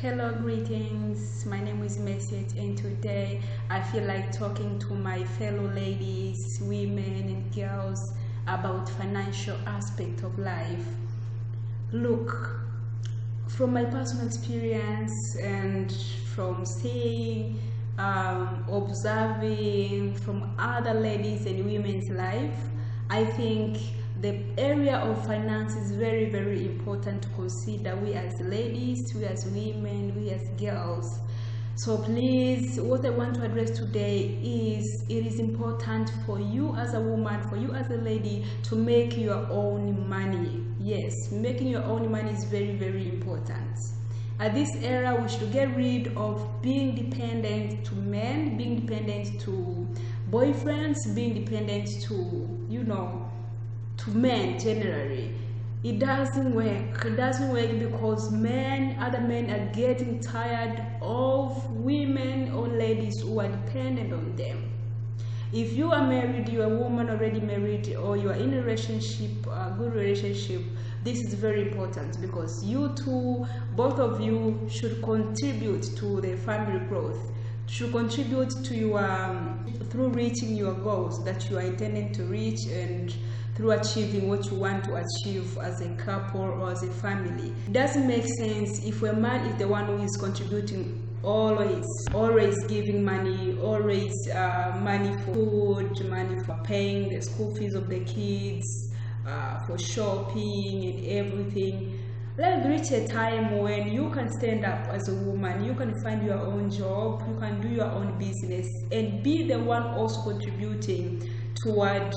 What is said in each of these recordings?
Hello, greetings. My name is Message, and today I feel like talking to my fellow ladies, women, and girls about financial aspect of life. Look, from my personal experience and from seeing, observing from other ladies and women's life, I think the area of finance is very, very important to consider. We as ladies, we as women, we as girls. So please, what I want to address today is it is important for you as a woman, for you as a lady, to make your own money. Yes, making your own money is very, very important. At this era, we should get rid of being dependent to men, being dependent to boyfriends, being dependent to men generally. It doesn't work. It doesn't work because other men are getting tired of women or ladies who are dependent on them. If you are married, you are a woman already married, or you are in a relationship, a good relationship, this is very important because you two, both of you, should contribute to the family growth, should contribute to your through reaching your goals that you are intending to reach, and through achieving what you want to achieve as a couple or as a family. It doesn't make sense if a man is the one who is contributing always giving money, always money for food, money for paying the school fees of the kids, for shopping and everything. Let's reach a time when you can stand up as a woman, you can find your own job, you can do your own business, and be the one also contributing toward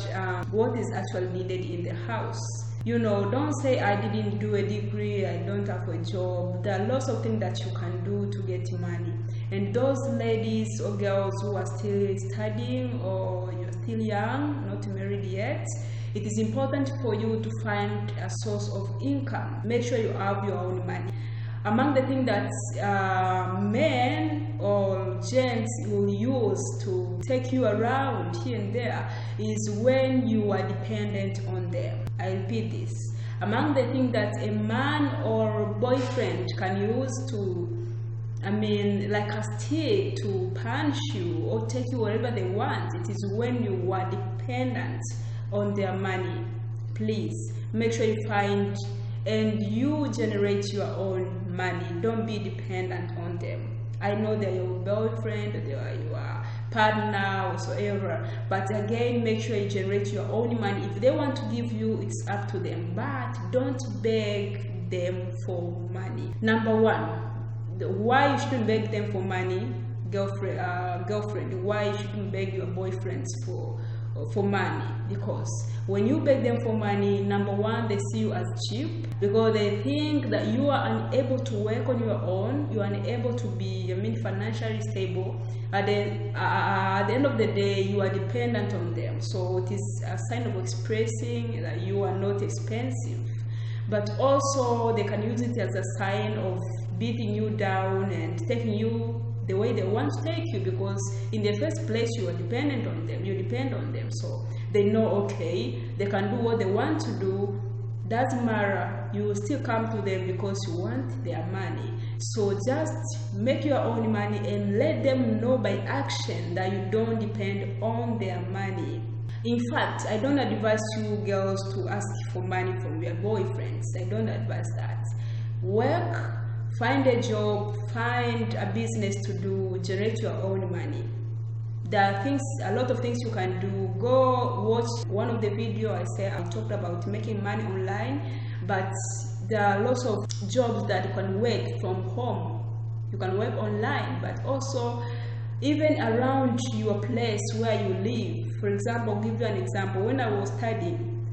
what is actually needed in the house. Don't say I didn't do a degree, I don't have a job. There are lots of things that you can do to get money. And those ladies or girls who are still studying, or you're still young, not married yet, it is important for you to find a source of income. Make sure you have your own money. Among the things that men or gents will use to take you around here and there is when you are dependent on them. I repeat this. Among the things that a man or boyfriend can use like a stick to punch you or take you wherever they want, it is when you are dependent on their money. Please make sure you find and you generate your own money. Don't be dependent on them. I know they're your boyfriend, they are your partner, whatsoever, but again, make sure you generate your own money. If they want to give you, it's up to them, but don't beg them for money. Number one, why you shouldn't beg them for money, girlfriend, why you shouldn't beg your boyfriends for money? Because when you beg them for money, number one, they see you as cheap, because they think that you are unable to work on your own, you are unable to be financially stable. At the end of the day, you are dependent on them. So it is a sign of expressing that you are not expensive. But also they can use it as a sign of beating you down and taking you the way they want to take you, because in the first place you are dependent on them, you depend on them, so they know, okay, they can do what they want to do, doesn't matter, you will still come to them because you want their money. So just make your own money and let them know by action that you don't depend on their money. In fact, I don't advise you girls to ask for money from your boyfriends. I don't advise that. Work, find a job, find a business to do, generate your own money. There are a lot of things you can do. Go watch one of the videos I talked about making money online, but there are lots of jobs that you can work from home. You can work online, but also even around your place where you live. For example, I'll give you an example. When I was studying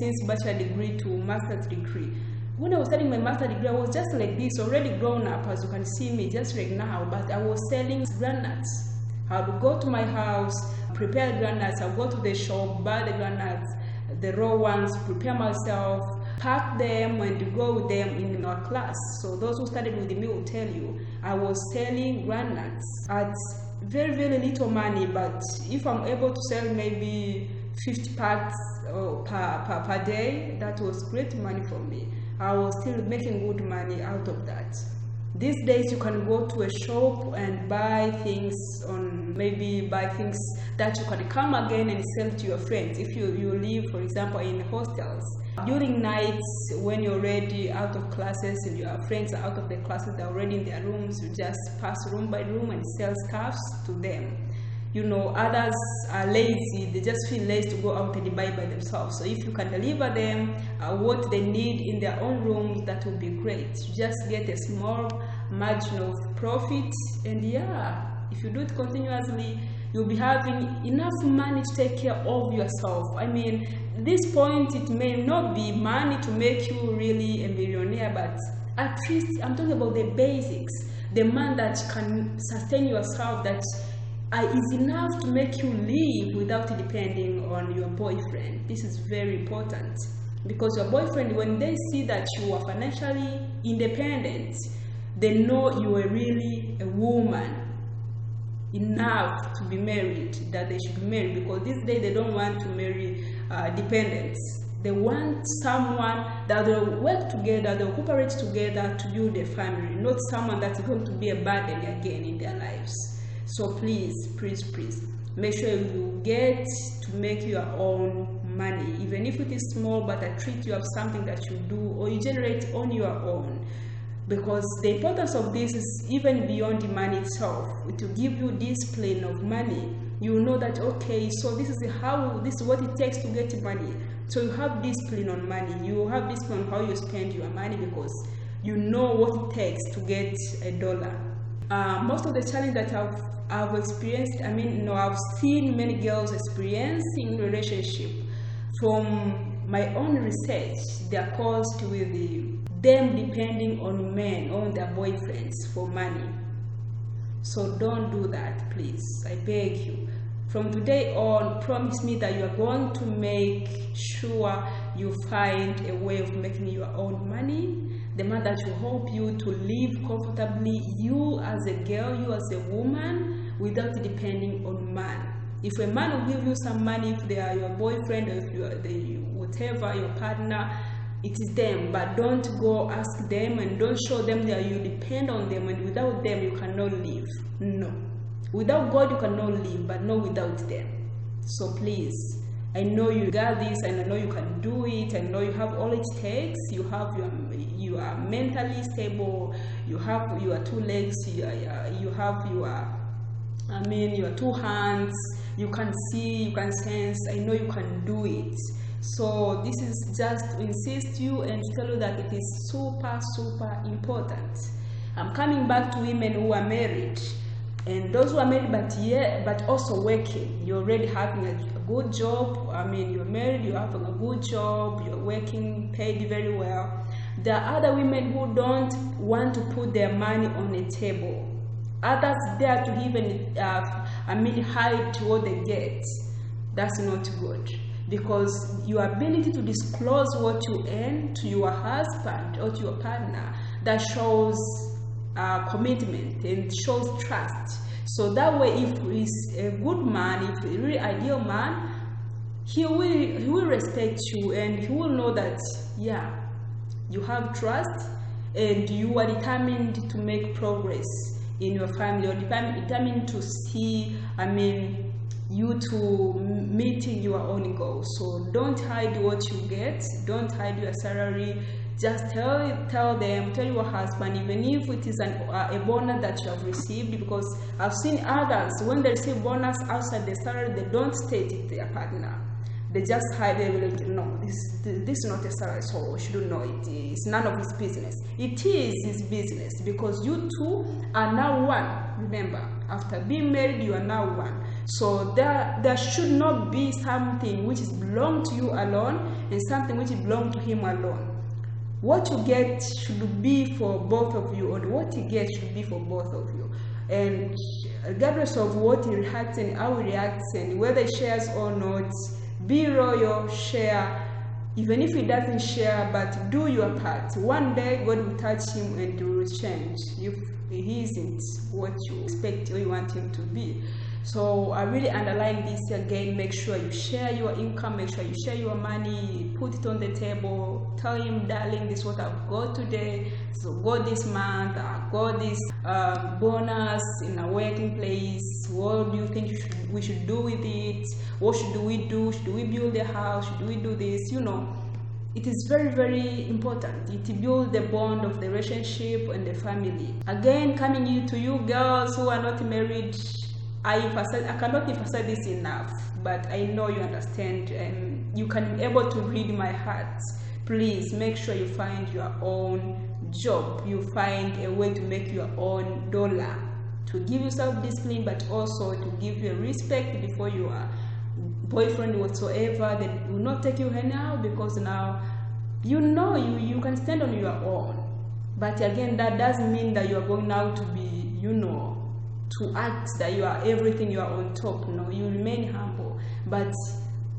since bachelor degree to master's degree, when I was studying my master's degree, I was just like this, already grown up, as you can see me, just like now, but I was selling granuts. I would go to my house, prepare granuts, I'll go to the shop, buy the granuts, the raw ones, prepare myself, pack them, and go with them in our class. So those who studied with me will tell you, I was selling granuts at very, very little money, but if I'm able to sell maybe 50 packs per day, that was great money for me. I was still making good money out of that. These days you can go to a shop and buy things that you can come again and sell to your friends. If you live, for example, in hostels, during nights when you're already out of classes and your friends are out of the classes, they're already in their rooms, you just pass room by room and sell stuffs to them. Others are lazy, they just feel lazy to go out and buy by themselves. So if you can deliver them what they need in their own rooms, that will be great. You just get a small margin of profit, and if you do it continuously, you'll be having enough money to take care of yourself. At this point, it may not be money to make you really a millionaire, but at least I'm talking about the basics, the money that can sustain yourself, that is enough to make you live without depending on your boyfriend. This is very important, because your boyfriend, when they see that you are financially independent, they know you are really a woman enough to be married, that they should be married, because these days they don't want to marry dependents. They want someone that will work together, they'll cooperate together to build a family, not someone that's going to be a burden again in their lives. So please, make sure you get to make your own money, even if it is small, but at least you have something that you do or you generate on your own. Because the importance of this is even beyond the money itself. To give you discipline of money, you know that, okay, so this is what it takes to get money. So you have discipline on money, you have discipline on how you spend your money, because you know what it takes to get $1. Most of the challenge that I've experienced, I've seen many girls experience in relationship. From my own research, they are caused with them depending on men, on their boyfriends for money. So don't do that, please. I beg you. From today on, promise me that you are going to make sure you find a way of making your own money, the money that will help you to live comfortably, you as a girl, you as a woman, without depending on man. If a man will give you some money, if they are your boyfriend, or if you are whatever, your partner, it is them. But don't go ask them, and don't show them that you depend on them, and without them you cannot live. No. Without God you cannot live, but not without them. So please, I know you got this, and I know you can do it. I know you have all it takes. You are mentally stable. You have your 2 legs. You have your 2 hands. You can see, you can sense. I know you can do it. So this is just to insist you and to tell you that it is super important. I'm coming back to women who are married, and those who are married but also working. You're already having a good job. You're married, you're having a good job, you're working, paid very well. There are other women who don't want to put their money on the table. Others dare to even hide what they get. That's not good, because your ability to disclose what you earn to your husband or to your partner, that shows commitment and shows trust. So that way, if he's a good man, if he's a really ideal man, he will respect you, and he will know that you have trust and you are determined to make progress in your family, or determined to see you to meeting your own goals. So don't hide what you get, don't hide your salary. Just tell your husband, even if it is a bonus that you have received, because I've seen others, when they receive bonus outside the salary, they don't state it to their partner. They just hide. They will like, no, this is not a salary, so you shouldn't know it. It's none of his business. It is his business, because you two are now one. Remember, after being married, you are now one. So there should not be something which is belong to you alone and something which belong to him alone. What you get should be for both of you, or what he gets should be for both of you. And regardless of what he reacts and how he reacts and whether he shares or not, be loyal, share. Even if he doesn't share, but do your part. One day God will touch him and he will change if he isn't what you expect or you want him to be. So I really underline this again. Make sure you share your income, make sure you share your money, put it on the table. Tell him, darling, this is what I've got today, so got this month, I got this bonus in a working place. What do you think we should do with it? What should we do? Should we build a house? Should we do this? You know, it is very, very important. It builds the bond of the relationship and the family. Again, coming to you girls who are not married, I cannot emphasize this enough, but I know you understand and you can be able to read my heart. Please make sure you find your own job. You find a way to make your own dollar, to give you self-discipline, but also to give you respect before your boyfriend whatsoever. They will not take you anyhow, because now you know you can stand on your own. But again, that doesn't mean that you are going now to be, you know, to act that you are everything, you are on top. No, you remain humble. But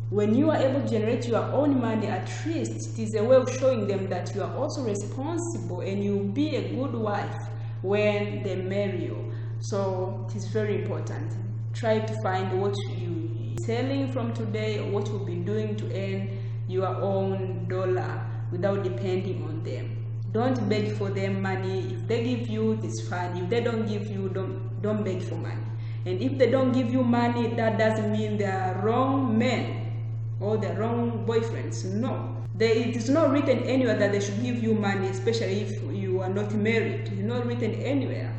when you are able to generate your own money, at least it is a way of showing them that you are also responsible and you'll be a good wife when they marry you. So it is very important. Try to find what you selling from today, or what you'll be doing to earn your own dollar without depending on them. Don't beg for them money. If they give you, it's fine. If they don't give you, don't beg for money. And if they don't give you money, that doesn't mean they are wrong men or the wrong boyfriends. No, it is not written anywhere that they should give you money, especially if you are not married. It's not written anywhere.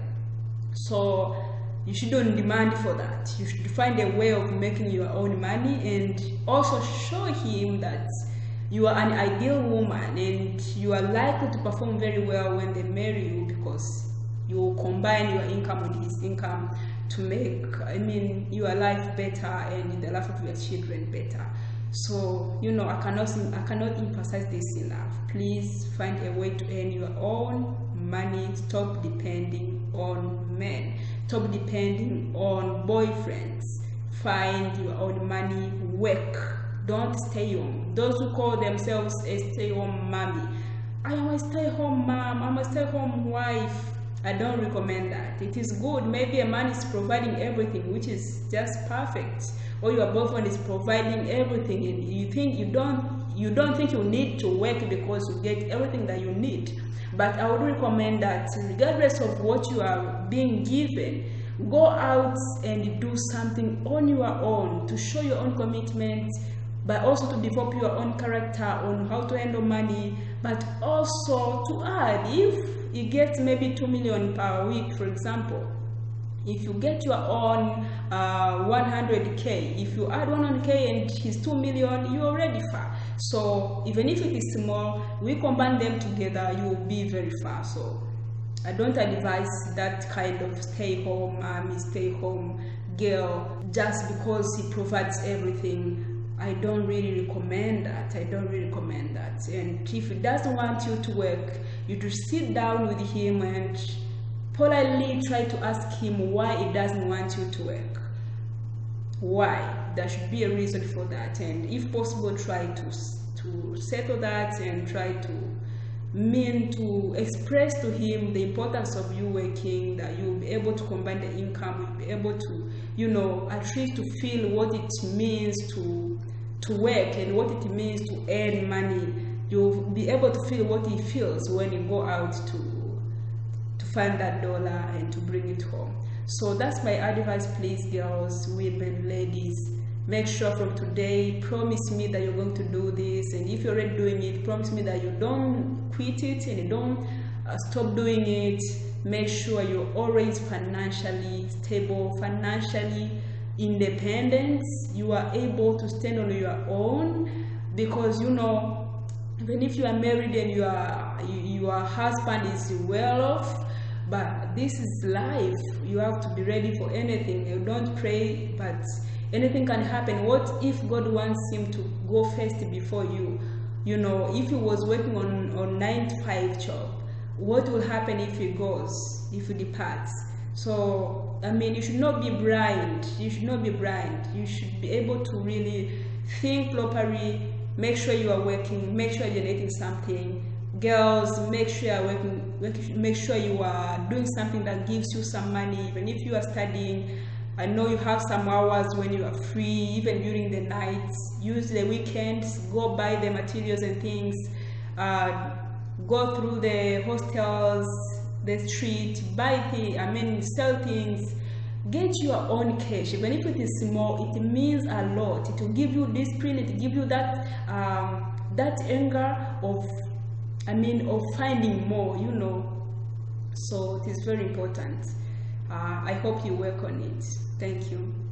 So you shouldn't demand for that. You should find a way of making your own money, and also show him that you are an ideal woman and you are likely to perform very well when they marry you, because you will combine your income with his income to make, your life better and the life of your children better. So, you know, I cannot emphasize this enough. Please find a way to earn your own money. Stop depending on men. Stop depending on boyfriends. Find your own money. Work. Don't stay home. Those who call themselves a stay-home mommy, I am a stay-home mom, I'm a stay-home wife, I don't recommend that. It is good. Maybe a man is providing everything, which is just perfect, or your boyfriend is providing everything, and you don't think you need to work because you get everything that you need. But I would recommend that regardless of what you are being given, go out and do something on your own to show your own commitment, but also to develop your own character on how to handle money, but also to add, if you get maybe 2 million per week, for example, if you get your own 100k, if you add 100k and his 2 million, you're already far. So even if it is small, we combine them together, you will be very far. So I don't advise that kind of stay-home mommy, stay-home girl just because he provides everything. I don't really recommend that. And if he doesn't want you to work, you should sit down with him and politely try to ask him why he doesn't want you to work. Why? There should be a reason for that. And if possible, try to settle that and try to express to him the importance of you working, that you'll be able to combine the income, you'll be able to, at least to feel what it means to work and what it means to earn money. You'll be able to feel what he feels when you go out to find that dollar and to bring it home. So that's my advice. Please, girls, women, ladies, make sure from today, promise me that you're going to do this, and if you're already doing it, promise me that you don't quit it and you don't stop doing it. Make sure you're always financially stable, financially independent. You are able to stand on your own, because even if you are married and your husband is well off, but this is life. You have to be ready for anything. You don't pray, but anything can happen. What if God wants him to go first before you? If he was working on 9 to 5 job, what will happen if he departs? So you should not be blind. You should be able to really think properly. Make sure you are working, make sure you're getting something. Girls, make sure you are working, make sure you are doing something that gives you some money. Even if you are studying, I know you have some hours when you are free, even during the nights. Use the weekends, go buy the materials and things, go through the hostels, the street, sell things. Get your own cash, even if it is small. It means a lot. It will give you discipline. It will give you that anger of finding more. So it is very important. I hope you work on it. Thank you.